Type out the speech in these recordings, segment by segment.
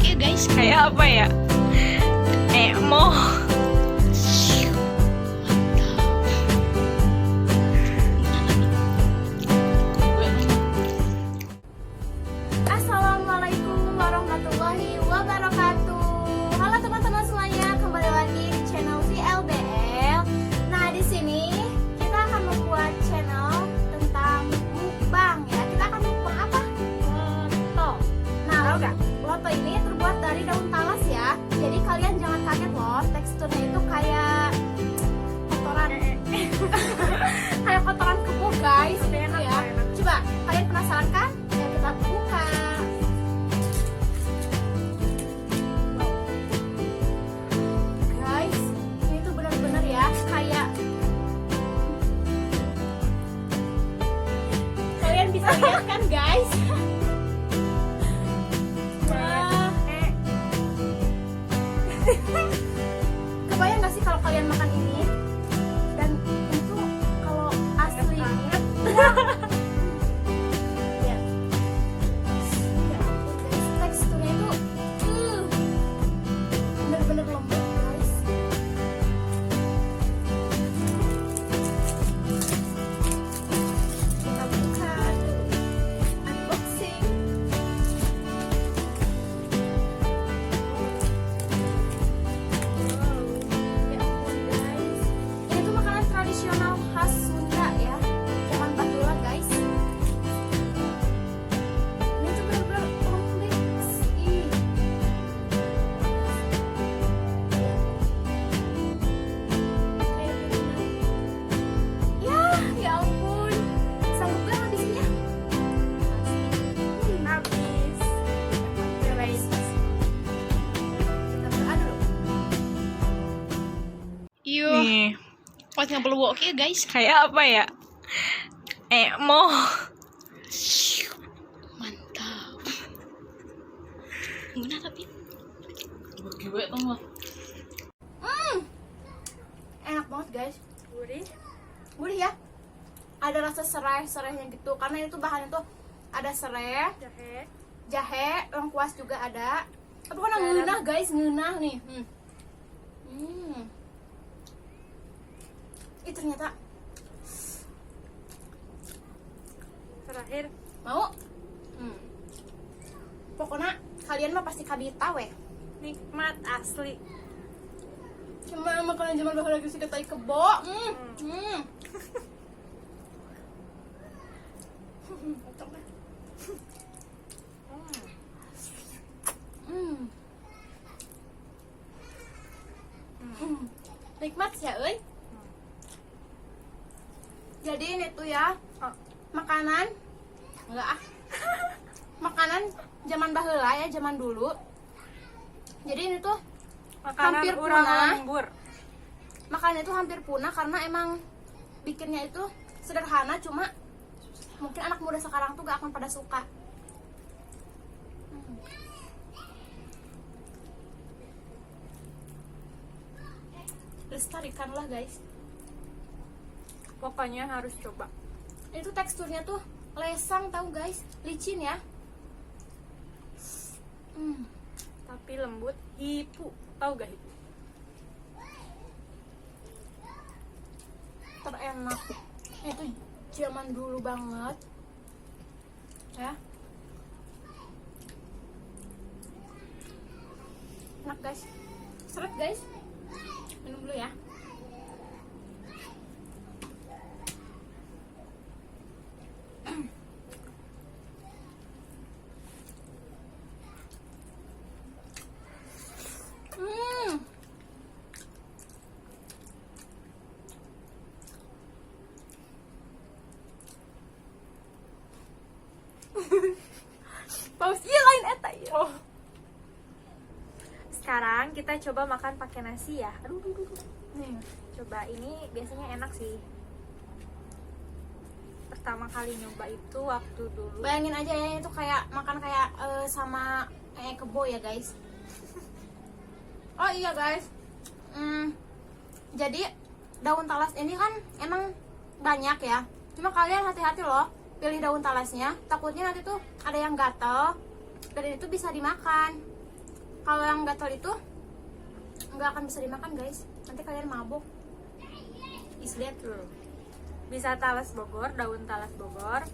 ya guys, kayak apa ya? Emo. Assalamualaikum warahmatullahi wabarakatuh. Halo teman-teman semuanya, kembali lagi di channel VLBL. Nah, di sini kita akan membuat channel tentang mukbang ya. Kita akan mukbang apa? Loto. Nah, loto ini terbuat dari daun talas ya. Jadi kalian jangan kaget loh, teksturnya itu kayak kotoran kayak kotoran kebo guys. Enak ya. Coba kalian penasaran kan? Ya kita buka. Guys, ini tuh benar-benar ya kayak kalian bisa lihat kan guys? Wah. Kebayang gak sih kalau kalian makan ini? Dan itu kalau asli ya. Ya ampun, guys, teksturnya itu bener-bener lembut guys. Kita buka unboxing. Ya ampun guys, ini tuh makanan tradisional khas Sunda ya, zaman baheula guys. Ini tuh bener-bener komplit. Ih. Ya ampun, sanggup gak habisnya? Habis. Guys, kita beradu dulu. Nih, buat ngebeluk oke guys, kayak apa ya? Emo. Mantap. Gimana tapi? Gue tau gak? Enak banget guys, gurih ya. Ada rasa serai-serainya gitu, karena itu bahannya tuh ada serai, jahe, lengkuas juga ada. Tapi kan ngeunah guys, ngeunah nih. Ih ternyata Terakhir mau. Pokoknya kalian mah pasti kabita weh. nikmat asli. Cuma makanan zaman baheula lagi sih tai kebo. Cocok deh. Nikmat sih ya euy. Jadi ini tuh ya makanan enggak makanan zaman baheula ya, zaman dulu. Jadi ini tuh Makanan hampir urang punah. lembur. Makanan itu hampir punah karena emang bikinnya itu sederhana, cuma mungkin anak muda sekarang tuh gak akan pada suka. Lestarikanlah guys. Pokoknya harus coba. Itu teksturnya tuh lesang tahu guys, licin ya. Tapi lembut, hipu. Tahu gak hipu? Terenak. Itu zaman dulu banget. Ya. Enak guys. Seret guys. Minum dulu ya. Paus iya lain eta ya. Sekarang kita coba makan pakai nasi ya. Aduh. Nih. Coba, ini biasanya enak sih. Pertama kali nyoba itu waktu dulu. Bayangin aja ya, itu kayak makan kayak sama kebo ya guys. Oh iya guys. Jadi daun talas ini kan emang banyak ya. Cuma kalian hati-hati loh pilih daun talasnya. Takutnya nanti tuh ada yang gatel dan itu bisa dimakan. Kalau yang gatal itu nggak akan bisa dimakan guys, nanti kalian mabuk. Is that true? Bisa talas Bogor, daun talas Bogor.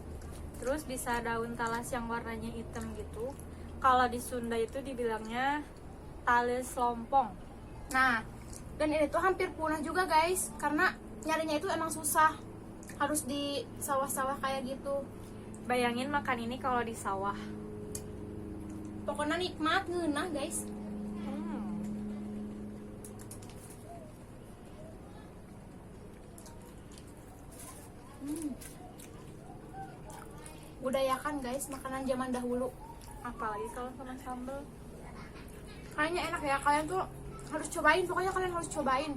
Terus bisa daun talas yang warnanya hitam gitu. Kalau di Sunda itu dibilangnya talas lompong. Nah, dan ini tuh hampir punah juga guys, karena nyarinya itu emang susah. Harus di sawah-sawah kayak gitu. Bayangin makan ini kalau di sawah. Pokoknya nikmat, ngeunah guys. Budayakan guys, makanan zaman dahulu. Apalagi kalau sama sambal. Kayaknya enak ya, kalian tuh harus cobain, pokoknya kalian harus cobain.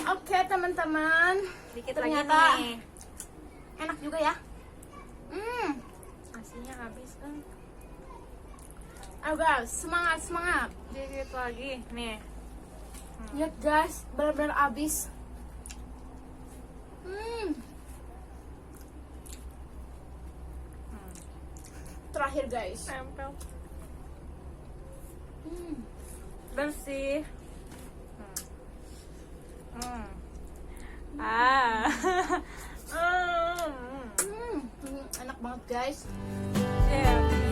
Oke teman-teman, Dikit ternyata lagi nih. enak juga ya. Nasinya habis kan. Ayo guys, semangat semangat. Dikit lagi nih. Lihat guys, benar-benar habis. Terakhir guys. Tempel. Bersih. Ah. Enak banget guys. Yeah.